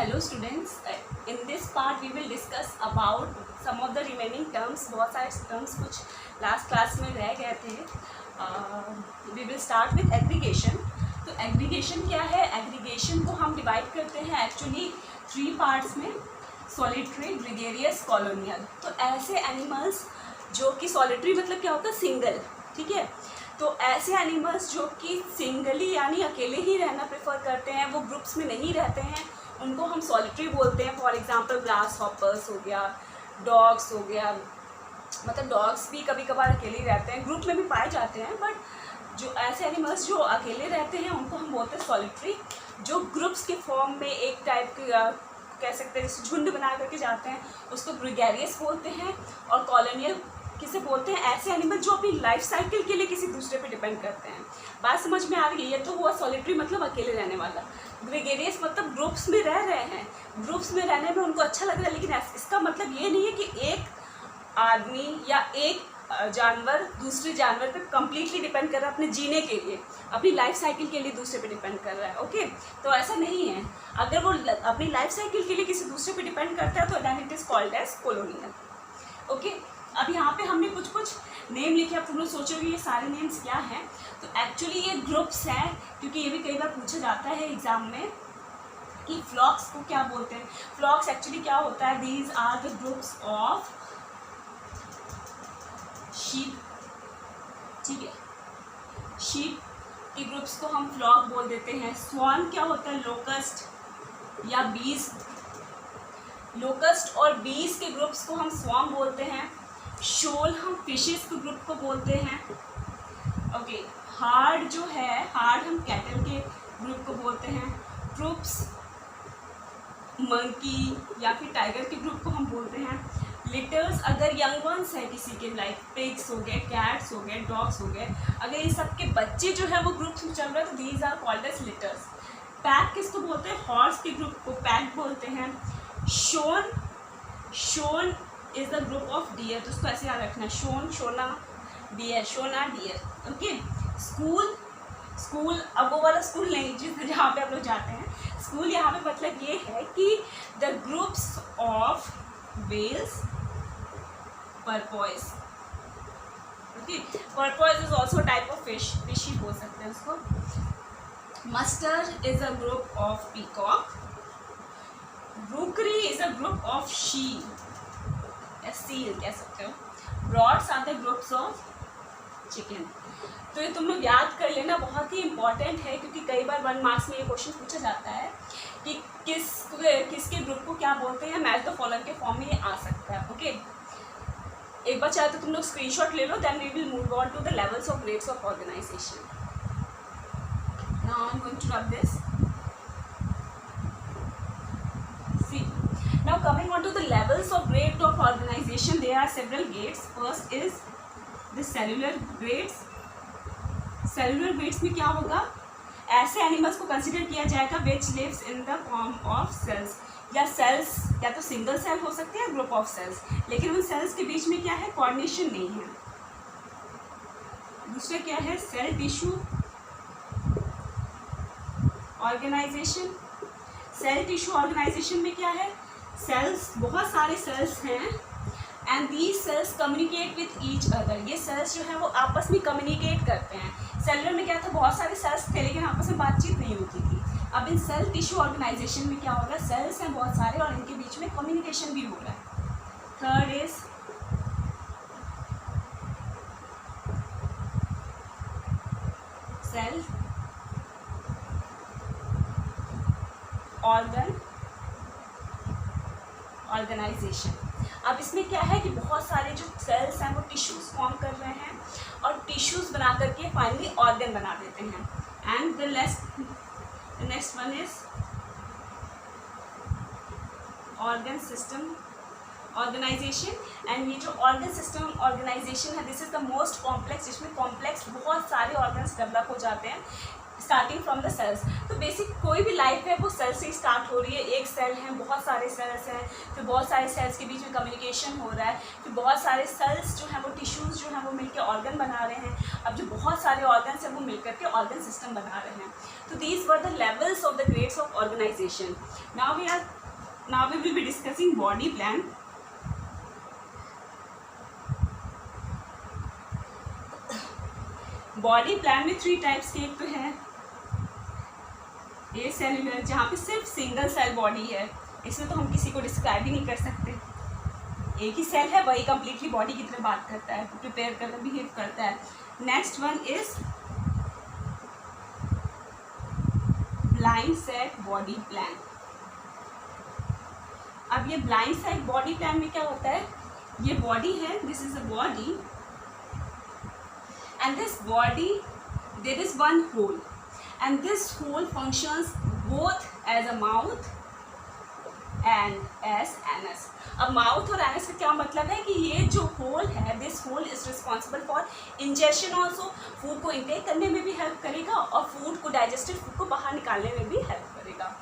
hello students. In this part we will discuss about some of the remaining terms. बहुत सारे terms कुछ last class में रह गए थे. We will start with aggregation. तो aggregation क्या है? aggregation को हम divide करते हैं actually 3 parts में, solitary, gregarious, colonial. तो ऐसे animals जो कि solitary मतलब क्या होता है? सिंगल. ठीक है. तो ऐसे एनिमल्स जो कि सिंगली यानी अकेले ही रहना प्रेफर करते हैं, वो ग्रुप्स में नहीं रहते हैं, उनको हम सॉलिटरी बोलते हैं. फॉर एग्जांपल ग्रास हॉपर्स हो गया, डॉग्स हो गया. मतलब डॉग्स भी कभी कभार अकेले ही रहते हैं, ग्रुप में भी पाए जाते हैं, बट जो ऐसे एनिमल्स जो अकेले रहते हैं उनको हम बोलते हैं सॉलिटरी. जो ग्रुप्स के फॉर्म में एक टाइप के कह सकते हैं जैसे झुंड बना करके जाते हैं, उसको ग्रेगेरियस बोलते हैं. और कॉलोनियल किसे बोलते हैं? ऐसे एनिमल जो अपनी लाइफ साइकिल के लिए किसी दूसरे पे डिपेंड करते हैं. बात समझ में आ रही है? तो हुआ सॉलिटरी मतलब अकेले रहने वाला. ग्रेगेरियस मतलब ग्रुप्स में रह रहे हैं, ग्रुप्स में रहने में उनको अच्छा लग रहा है, लेकिन इसका मतलब ये नहीं है कि एक आदमी या एक जानवर दूसरे जानवर पे कम्प्लीटली डिपेंड कर रहा है अपने जीने के लिए, अपनी लाइफ साइकिल के लिए दूसरे पे डिपेंड कर रहा है. ओके, तो ऐसा नहीं है. अगर वो अपनी लाइफ साइकिल के लिए किसी दूसरे पे डिपेंड करता है तो then it is called as colonial. Okay, अब यहाँ पे हमने कुछ कुछ नेम लिखे. अब तुम लोग सोचोगे ये सारे नेम्स क्या हैं. तो एक्चुअली ये ग्रुप्स हैं, क्योंकि ये भी कई बार पूछा जाता है एग्जाम में कि फ्लॉक्स को क्या बोलते हैं. फ्लॉक्स एक्चुअली क्या होता है? These are the groups of sheep. ठीक है, शीप के ग्रुप्स को हम फ्लॉक बोल देते हैं. स्वान क्या होता है? लोकस्ट या बीज. लोकस्ट और बीज के ग्रुप्स को हम स्वाम बोलते हैं. शोल हम फिशेस के ग्रुप को बोलते हैं. ओके, हार्ड जो है, हार्ड हम कैटल के ग्रुप को बोलते हैं. ट्रुप्स मंकी या फिर टाइगर के ग्रुप को हम बोलते हैं. लिटर्स अगर यंग वंस है किसी के, लाइक पिग्स हो गए, कैट्स हो गए, डॉग्स हो गए, अगर इन सब के बच्चे जो है वो ग्रुप्स में चल रहे हैं तो these are called as litters. Pack किसको बोलते हैं? हॉर्स के ग्रुप को पैक बोलते हैं. शोन, शोन is the group of deer. तो उसको ऐसे याद रखना, शोन, शोना, डियर, शोना, डियर. ओके, स्कूल, स्कूल अब वो वाला स्कूल नहीं जिस जहाँ पे आप लोग जाते हैं. स्कूल यहाँ पे मतलब ये है कि the groups of whales, porpoise. Okay, porpoise is also type of fish, fish ही बोल सकते हैं उसको. Mustard is a group of peacock. Rookery is a group of seal या सील कह सकते हो. Broods are the groups of chicken. तो ये तुम लोग याद कर लेना, बहुत ही इंपॉर्टेंट है, क्योंकि कई बार 1 मार्क्स में ये क्वेश्चन पूछा जाता है कि किसके ग्रुप को क्या बोलते हैं. मैच द फॉलोइंग के फॉर्म में ये आ सकता है. ओके, एक बार चाहे तो तुम लोग स्क्रीनशॉट ले लो, then we will move on to the levels of grades of organisation. Now I am going to rub this. Now coming on to the levels of grade of organization, there are several grades. First is the cellular grades. Cellular grades में क्या होगा? ऐसे animals को consider किया जाएगा which lives in the form of cells. या sales या तो सिंगल सेल हो सकते हैं, ग्रुप ऑफ सेल्स, लेकिन उन सेल्स के बीच में क्या है? कोऑर्डिनेशन नहीं है. दूसरा क्या है? Cell tissue organisation. Cell tissue organisation में क्या है? सेल्स, बहुत सारे सेल्स हैं and these cells communicate with each other. ये सेल्स जो है वो आपस में कम्युनिकेट करते हैं. सेलुलर में क्या था? बहुत सारे सेल्स थे लेकिन आपस में बातचीत नहीं होती थी. अब इन सेल टिश्यू ऑर्गेनाइजेशन में क्या होगा? सेल्स हैं बहुत सारे और इनके बीच में कम्युनिकेशन भी हो रहा है. Third is cell organ organisation. अब इसमें क्या है कि बहुत सारे जो सेल्स हैं वो टिश्यूज़ फॉर्म कर रहे हैं और टिश्यूज़ बना करके फाइनली ऑर्गन बना देते हैं. And the next one is organ system organisation. And ये जो ऑर्गन सिस्टम ऑर्गेनाइजेशन है, this is the most complex, जिसमें कॉम्प्लेक्स बहुत सारे ऑर्गन्स डेवलप हो जाते हैं स्टार्टिंग फ्रॉम द सेल्स. तो बेसिक कोई भी लाइफ है वो सेल से स्टार्ट हो रही है। एक सेल है, बहुत सारे सेल्स हैं, फिर बहुत सारे सेल्स के बीच में कम्युनिकेशन हो रहा है, फिर बहुत सारे सेल्स जो हैं वो टिश्यूज़ जो हैं वो मिलकर ऑर्गन बना रहे हैं। अब जो बहुत सारे ऑर्गन्स हैं वो मिलकर के ऑर्गन सिस्टम बना रहे हैं। तो these were the levels of the grades of organisation. Now we will be discussing body plan. Body plan में 3 टाइप्स के, एक तो है ए सेलुलर, जहाँ पे सिर्फ सिंगल सेल बॉडी है, इसमें तो हम किसी को डिस्क्राइब ही नहीं कर सकते, एक ही सेल है वही कंप्लीटली बॉडी की तरह बात करता है, प्रिपेयर करता है, बिहेव करता है। Next one is blind set body plan. अब ये ब्लाइंड सेट बॉडी प्लान में क्या होता है, ये बॉडी है, this is a body and this body there is one hole and this hole functions both as a mouth and as anus। अब mouth और एनस का क्या मतलब है कि ये जो होल है, this hole is responsible for injection also, food को इंटेक करने में भी हेल्प करेगा और फूड को, डाइजेस्टेड फूड को बाहर निकालने में भी हेल्प करेगा।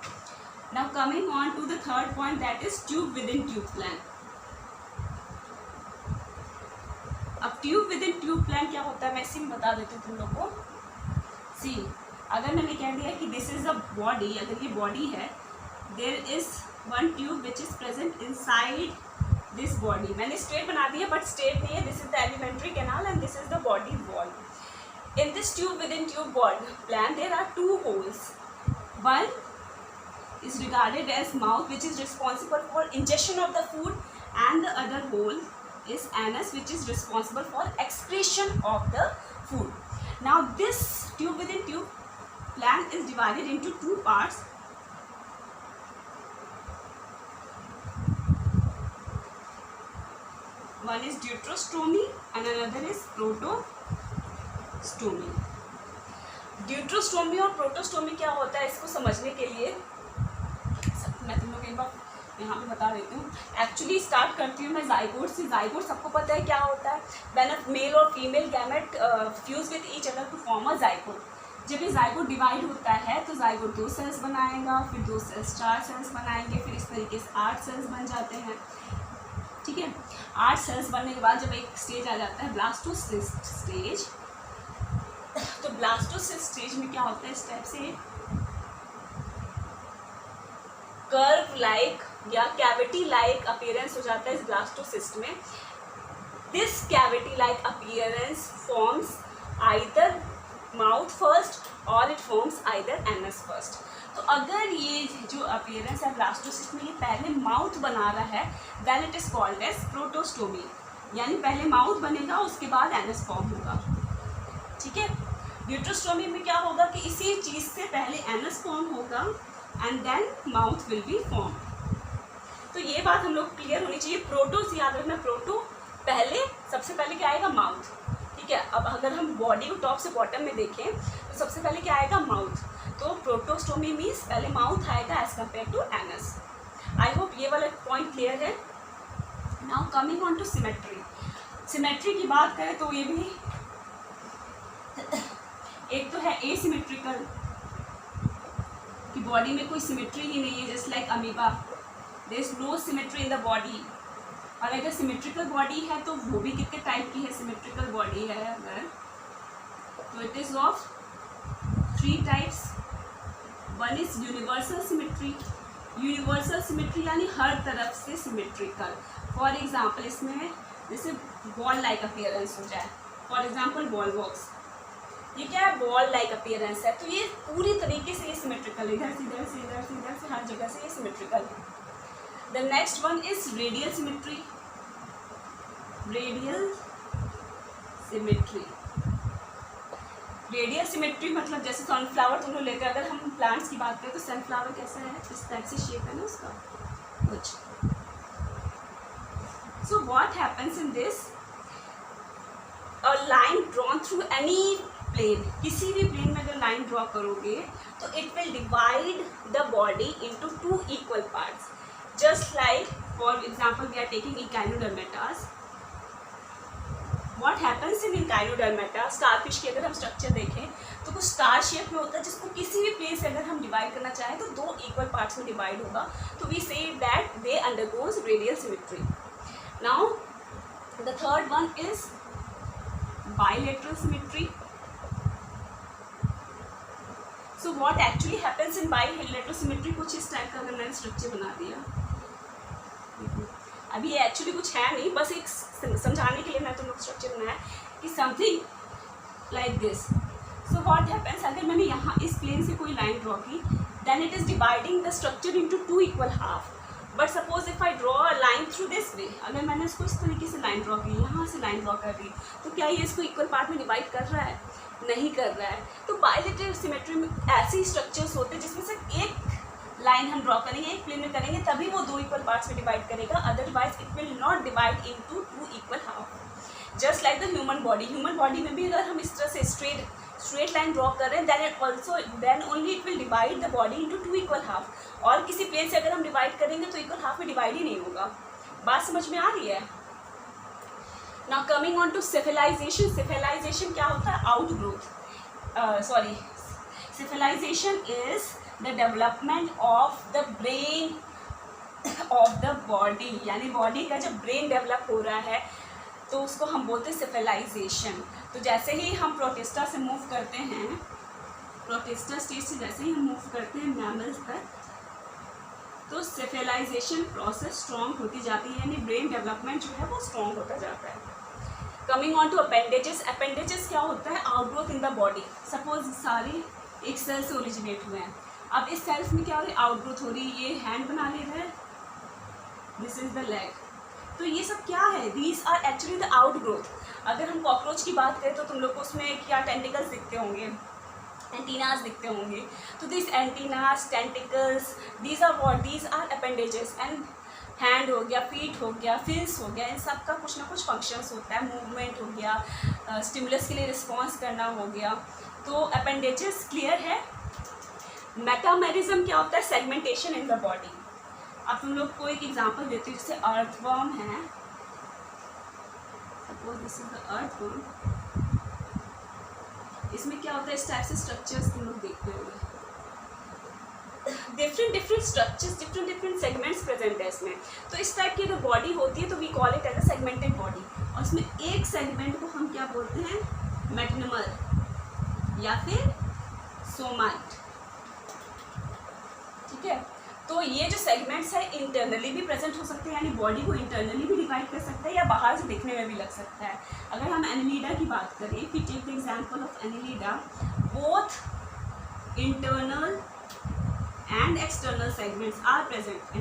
Now coming on to the third point, that is tube within tube plan. अब tube within tube plan क्या होता है मैं इसी में बता देती हूँ तुम लोग को। सी, अगर मैंने कह दिया कि दिस इज अ बॉडी, अगर ये बॉडी है, there is one tube which is present inside this body. मैंने स्ट्रेट बना दिया बट स्ट्रेट नहीं है, this is the alimentary canal and this is the body wall. In this tube within tube plan there are 2 holes. One is regarded as mouth which is responsible for ingestion of the food and the other hole is anus which is responsible for excretion of the food. Now this tube within tube plan is divided into 2 parts. One is deuterostomy and another is protostomy. Deuterostomy और protostomy क्या होता है, इसको समझने के लिए मैं तुम लोग एक बार यहाँ पे बता देती हूँ। एक्चुअली स्टार्ट करती हूँ मैं जाइगोट से। जाइगोट सबको पता है क्या होता है, व्हेन अ मेल और female gamete fuse with each other to form a zygote. जब ये जाइगोट डिवाइड होता है तो जाइगोट 2 सेल्स बनाएगा, फिर 2 सेल्स 4 सेल्स बनाएंगे, फिर इस तरीके से 8 सेल्स बन जाते हैं। ठीक है, 8 सेल्स बनने के बाद जब एक स्टेज आ जाता है ब्लास्टोसिस्ट स्टेज, तो ब्लास्टोसिस्ट स्टेज में क्या होता है, इस टाइप से कर्व लाइक या कैविटी लाइक अपीयरेंस हो जाता है इस ब्लास्टोसिस्ट में। This cavity like appearance forms either mouth first और it forms either anus first. तो अगर ये जो अपीयरेंस है ब्लास्टोसिस्ट में ये पहले माउथ बना रहा है, then it is called as protostomy, यानी पहले माउथ बनेगा उसके बाद एनस फॉर्म होगा। ठीक है, ड्यूट्रोस्टोमी में क्या होगा कि इसी चीज़ से पहले एनस फॉर्म होगा and then mouth will be form. तो ये बात हम लोग क्लियर होनी चाहिए। प्रोटो से याद रखना, प्रोटो पहले, सबसे पहले क्या आएगा, माउथ। ठीक है, अब अगर हम बॉडी को टॉप से बॉटम में देखें तो सबसे पहले क्या आएगा, माउथ। तो प्रोटोस्टोमी मीन्स पहले माउथ आएगा as compare to anus. I hope ये वाला पॉइंट क्लियर है। Now coming on to symmetry. Symmetry की बात करें तो ये भी एक तो है एसिमेट्रिकल, कि बॉडी में कोई सिमेट्री ही नहीं है, just like amoeba, there is no symmetry in the body. और अगर सिमेट्रिकल बॉडी है तो वो भी कितने टाइप की है, सिमेट्रिकल बॉडी है अगर, तो it is of 3 types. One is universal symmetry. Universal symmetry यानी हर तरफ से सिमेट्रिकल। फॉर एग्जाम्पल इसमें जैसे बॉल लाइक अपीयरेंस हो जाए, फॉर एग्जाम्पल बॉल बॉक्स, ये क्या है, बॉल लाइक अपीयरेंस है, तो ये पूरी तरीके से ये सिमेट्रिकल, इधर से इधर से इधर से इधर से हर जगह से ये सिमेट्रिकल है। The next one is radial symmetry. Radial symmetry, radial symmetry मतलब जैसे सनफ्लावर तुम लोग लेकर, अगर हम प्लांट्स की बात करें तो सनफ्लावर कैसा है, इस टाइप से शेप है ना उसका कुछ। So what happens in this, a line drawn through any plane, किसी भी प्लेन में अगर लाइन ड्रॉ करोगे तो it will divide the body into 2 equal parts, just like for example we are taking echinodermatas. What happens in echinodermata, starfish की अगर हम structure देखें तो कुछ स्टार शेप में होता है, जिसको किसी भी प्लेस से अगर हम डिवाइड करना चाहें तो 2 इक्वल पार्ट्स में डिवाइड होगा, तो we say that they undergoes radial symmetry. Now the third one is bilateral symmetry. So what actually happens in bilateral symmetry, कुछ इस टाइप का अगर मैंने स्ट्रक्चर बना दिया, अभी ये एक्चुअली कुछ है नहीं, बस एक समझाने के लिए मैं तुम लोग स्ट्रक्चर बनाया कि something like this. So what happens, अगर मैंने यहाँ इस प्लेन से कोई लाइन ड्रॉ की, then it is dividing the structure into 2 equal half. But suppose if I draw a line through this way, अगर मैंने इसको इस तरीके से लाइन ड्रॉ की, यहाँ से लाइन ड्रॉ कर दी, तो क्या ये इसको इक्वल पार्ट में डिवाइड कर रहा है? नहीं कर रहा है. तो बाइलेटरल सिमेट्री में ऐसे स्ट्रक्चर्स होते हैं जिसमें से एक लाइन हम ड्रॉ करेंगे, एक प्लेन में करेंगे, तभी वो 2 इक्वल पार्ट्स में डिवाइड करेगा, otherwise it will not divide into 2 equal half. Just like the human body, human body में भी अगर हम इस तरह से स्ट्रेट लाइन ड्रॉ कर रहे हैं, then only it will divide the body into 2 equal half. और किसी प्लेन से अगर हम डिवाइड करेंगे तो इक्वल हाफ में डिवाइड ही नहीं होगा. बात समझ में आ रही है? Now coming on to cephalization. Cephalization क्या होता है? Outgrowth. Cephalization is the development of the brain of the body, यानी बॉडी का जब ब्रेन डेवलप हो रहा है तो उसको हम बोलते हैं सिफिलाइजेशन. तो जैसे ही हम प्रोटिस्टा से मूव करते हैं, प्रोटिस्टा स्टेज से जैसे ही हम मूव करते हैं मैमल्स तक, तो सिफिलाइजेशन प्रोसेस स्ट्रॉन्ग होती जाती है, यानी ब्रेन डेवलपमेंट जो है वो स्ट्रॉन्ग होता जाता है. Coming on to appendages. Appendages क्या होता है? Outgrowth in the body. Suppose सारे एक सेल से ओरिजिनेट हुए हैं, अब इस सेल्स में क्या हो रही है? आउटग्रोथ हो रही है. ये हैंड बना ले रहा है, दिस इज द लेग. तो ये सब क्या है? These are actually the outgrowth. अगर हम कॉकरोच की बात करें तो तुम लोग को उसमें क्या टेंटिकल्स दिखते होंगे, एंटीनास दिखते होंगे. तो this antennas, tentacles, these are what? These are appendages. And hand हो गया, फीट हो गया, फिल्स हो गया, इन सब का कुछ ना कुछ फंक्शंस होता है. मूवमेंट हो गया, स्टिमुलस के लिए रिस्पॉन्स करना हो गया. तो अपेंडेजेस क्लियर है. मेटामेरिज्म क्या होता है? Segmentation in the body. अब तुम लोग को एक एग्जांपल देती हूँ, जैसे अर्थवर्म है. Suppose this is the earthworm. इसमें क्या होता है? इस टाइप से स्ट्रक्चर्स तुम लोग देखते होंगे. Different structures, different segments present है इसमें. तो इस टाइप की अगर बॉडी होती है तो we call it as a segmented body. और इसमें एक सेगमेंट को हम क्या बोलते हैं? मेटनमर या फिर सोमाइट. ठीक है. तो ये जो सेगमेंट्स है इंटरनली भी प्रेजेंट हो सकते हैं, यानी बॉडी को इंटरनली भी डिवाइड कर सकते हैं, या बाहर से देखने में भी लग सकता है. अगर हम एनिलीडा की बात करें, we take the example of Annelida, both internal and external segments are present.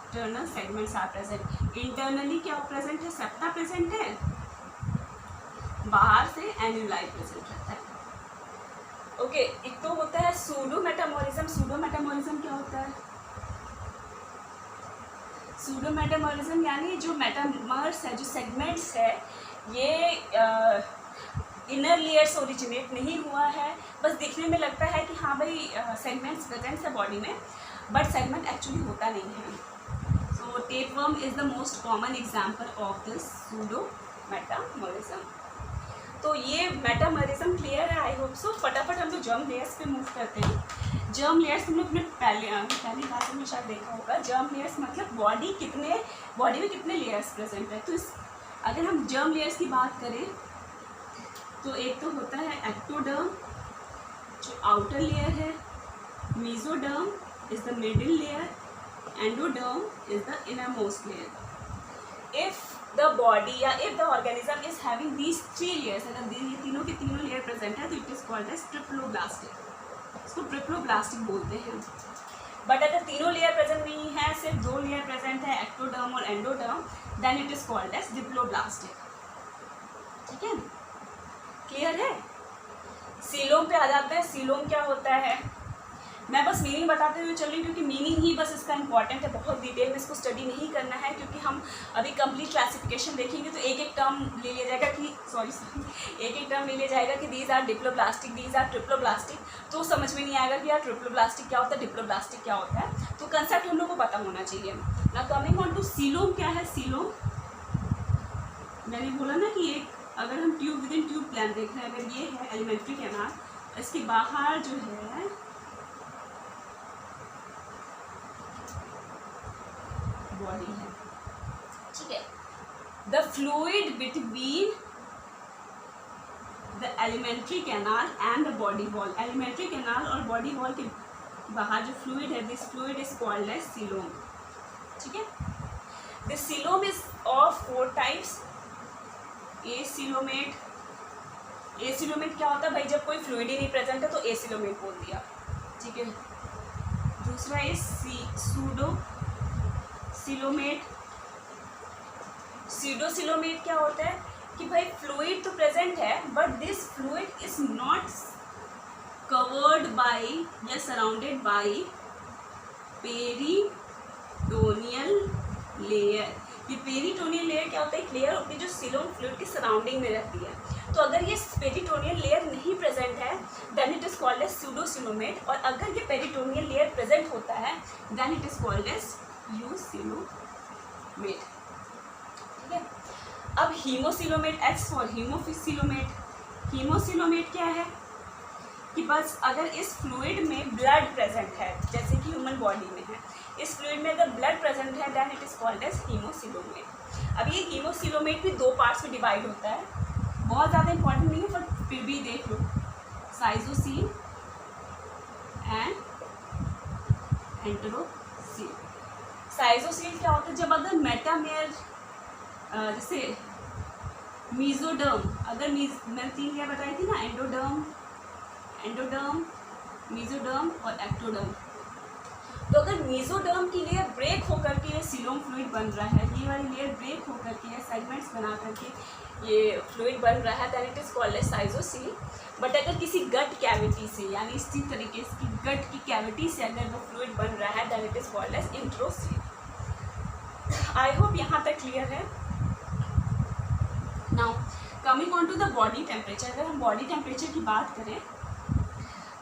Internal segments are present. Internally क्या प्रेजेंट है? सेप्टा प्रेजेंट है. बाहर से एन्युलाई प्रेजेंट रहता है. ओके. एक तो होता है सूडो मेटामोरिज्म. सूडो मेटामोरिज्म क्या होता है? सूडो मेटामोरिज्म यानी जो मेटामर्स है, जो सेगमेंट्स है, ये इनर लेयर्स ओरिजिनेट नहीं हुआ है. बस दिखने में लगता है कि हाँ भाई सेगमेंट्स प्रेजेंट्स है बॉडी में, बट सेगमेंट एक्चुअली होता नहीं है. So tapeworm is the most common example of this pseudo metamerism. तो ये मेटामरिज्म क्लियर है, आई होप सो. फटाफट हम लोग जर्म लेयर्स पे मूव करते हैं. जर्म लेयर्स तुम लोग ने पहली क्लास में शायद देखा होगा. जर्म लेयर्स मतलब बॉडी में कितने लेयर्स प्रेजेंट है. तो इस अगर हम जर्म लेयर्स की बात करें तो एक तो होता है एक्टोडर्म जो आउटर लेयर है, mesoderm is the middle layer, endoderm is the innermost layer. If the body या if the organism is having these 3 layers, अगर ये तीनों के तीनों लेयर प्रेजेंट है तो it is called as triploblastic. इसको ट्रिप्लोब्लास्टिक बोलते हैं. बट अगर तीनों लेयर प्रेजेंट नहीं है, सिर्फ 2 लेयर प्रेजेंट है, एक्टोडर्म और endoderm, then it is called as diploblastic. ठीक है, क्लियर है. सीलोम पे आ जाते हैं. सीलोम क्या होता है? मैं बस मीनिंग बताते हुए चल रही हूँ क्योंकि मीनिंग ही बस इसका इंपॉर्टेंट है. बहुत डिटेल में इसको स्टडी नहीं करना है क्योंकि हम अभी कंप्लीट क्लासिफिकेशन देखेंगे तो एक टर्म ले लिया जाएगा कि एक टर्म ले लिया जाएगा कि these are diploblastic, these are triploblastic. तो समझ में नहीं आएगा कि यार ट्रिप्लोब्लास्टिक क्या होता है, डिप्लोब्लास्टिक क्या होता है. तो कंसेप्ट हम लोग को पता होना चाहिए. ना कमिंग ऑन टू सीलोम. क्या है सीलोम? मैंने बोला ना कि एक अगर हम tube within tube plan देख रहे हैं, अगर ये है एलिमेंट्री कैनाल, इसके बाहर जो है बॉडी है, ठीक है। The fluid between the alimentary canal and the body wall, alimentary canal और बॉडी वॉल के बाहर जो फ्लूइड है, this fluid is called as coelom, ठीक है। This coelom is of 4 types. Acoelomate, acoelomate क्या होता है भाई, जब कोई फ्लूइड ही नहीं प्रेजेंट है तो एसिलोमेट बोल दिया, ठीक है। दूसरा is pseudo coelomate. Pseudo coelomate क्या होता है कि भाई फ्लूइड तो प्रेजेंट है but this fluid is not covered by या सराउंडेड बाय पेरिटोनियल लेयर। ये पेरिटोनियल लेयर क्या होता है, एक लेयर होती है जो सीलोम फ्लूइड के सराउंडिंग में रहती है। तो अगर ये पेरिटोनियल लेयर नहीं प्रेजेंट है then it is called as pseudocoelomate, और अगर ये पेरिटोनियल लेयर प्रेजेंट होता है then it is called as eucoelomate, ठीक है। अब हीमोसिलोमेट, एच फॉर हीमोसिलोमेट। हीमोसिलोमेट क्या है कि बस अगर इस फ्लूइड में ब्लड प्रेजेंट है, जैसे कि ह्यूमन बॉडी में है, इस फ्लूइड में अगर ब्लड प्रेजेंट है then it is called as haemocoelomate. अब ये हीमोसिलोमेट भी 2 पार्ट्स में डिवाइड होता है, बहुत ज़्यादा इंपॉर्टेंट नहीं है पर फिर भी देख लो, साइजोसील एंड एंटेरोसील। साइजोसील क्या होता है, जब अगर मेटामेयर जैसे मीजोडर्म, अगर मैंने 3 क्या बताई थी ना, एंडोडर्म, मीजोडर्म और एक्टोडर्म। तो अगर मीजोडर्म की लेयर ब्रेक होकर के ये सीलोम फ्लूइड बन रहा है, ये वाली लेयर ब्रेक होकर के सेगमेंट्स बना करके ये फ्लूइड बन रहा है then it is called as साइजोसील। बट अगर किसी गट कैविटी से, यानी इसी तरीके से गट की कैविटी से अगर वो फ्लूइड बन रहा है then it is called as enterocoel. I hope यहाँ तक क्लियर है। Now coming on to the body temperature, अगर हम बॉडी टेम्परेचर की बात करें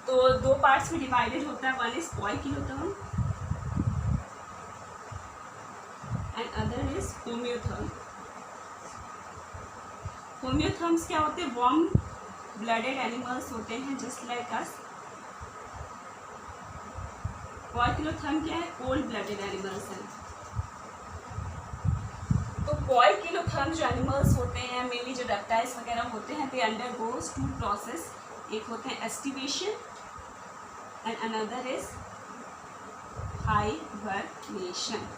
तो 2 पार्ट्स में डिवाइडेड होता है, 1 is पोइकिलोथर्म and other is होम्योथर्म। Homeotherms क्या होते हैं, वार्म ब्लडेड एनिमल्स होते हैं जस्ट लाइक अस। पोइकिलोथर्म क्या है, कोल्ड ब्लडेड एनिमल्स हैं। तो पोइकिलोथर्म जो एनिमल्स होते हैं, मेनली जो रेप्टाइल्स वगैरह होते हैं, दे अंडरगोज 2 प्रोसेस, एक होते हैं aestivation and another is hibernation.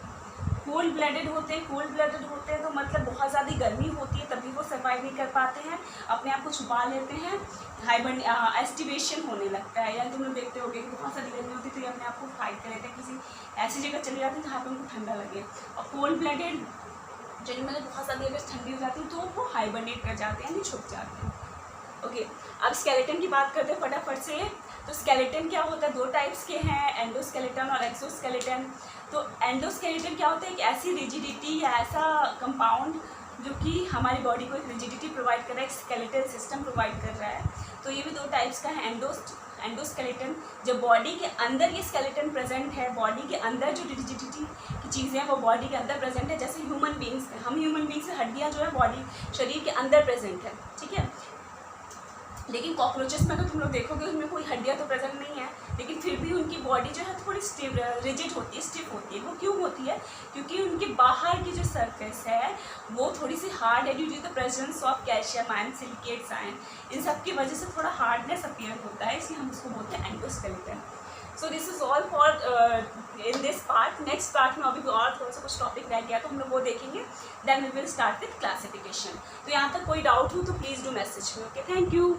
Cold blooded होते हैं, कोल्ड ब्लडेड होते हैं तो मतलब बहुत ज़्यादा गर्मी होती है तभी वो सर्वाइव नहीं कर पाते हैं, अपने आप को छुपा लेते हैं। एस्टिवेशन होने लगता है, या तुम लोग देखते होगे कि बहुत सारी गर्मी होती है तो ये अपने आप को फाइट कर लेते हैं, किसी ऐसी जगह चले जाते हैं जहाँ पर उनको ठंडा लगे। और कोल्ड ब्लडेड जो मतलब बहुत ज़्यादा अगर ठंडी हो जाती है तो वो हाइबरनेट कर जाते हैं, यानी छुप जाते हैं। ओके, अब स्केलेटन की बात करते हैं फटाफट से। तो स्केलेटन क्या होता है, 2 टाइप्स के हैं, एंडोस्केलेटन और एक्सोस्केलेटन। तो एंडोस्केलेटन क्या होता है, एक ऐसी रिजिडिटी या ऐसा कंपाउंड जो कि हमारी बॉडी को एक रिजिडिटी प्रोवाइड कर रहा है, एक स्केलेटल सिस्टम प्रोवाइड कर रहा है। तो ये भी 2 टाइप्स का है, एंडोस्केलेटन जब बॉडी के अंदर ये स्केलेटन प्रेजेंट है, बॉडी के अंदर जो रिजिडिटी की चीज़ें हैं वो बॉडी के अंदर प्रेजेंट है, जैसे ह्यूमन बींग्स में, हम ह्यूमन बींग्स में हड्डियाँ जो है बॉडी शरीर के अंदर प्रेजेंट है, ठीक है। लेकिन कॉकरोचेस में तो तुम लोग देखोगे उनमें कोई हड्डियाँ तो प्रेजेंट नहीं है, लेकिन फिर भी उनकी बॉडी जो है थोड़ी रिजिड होती है, स्टिफ होती है। वो क्यों होती है, क्योंकि उनके बाहर की जो सरफेस है वो थोड़ी सी हार्ड है due to the presence of calcium ion, silicates ion, इन सब की वजह से थोड़ा हार्डनेस अपीयर होता है, इसलिए हम उसको बोलते हैं endoskeleton. So this is all for in this part. Next part में अभी और थोड़ा सा कुछ टॉपिक रह गया तो हम लोग वो देखेंगे, then we will start with classification. तो यहाँ तक कोई डाउट हो तो please do message me. Okay, thank you.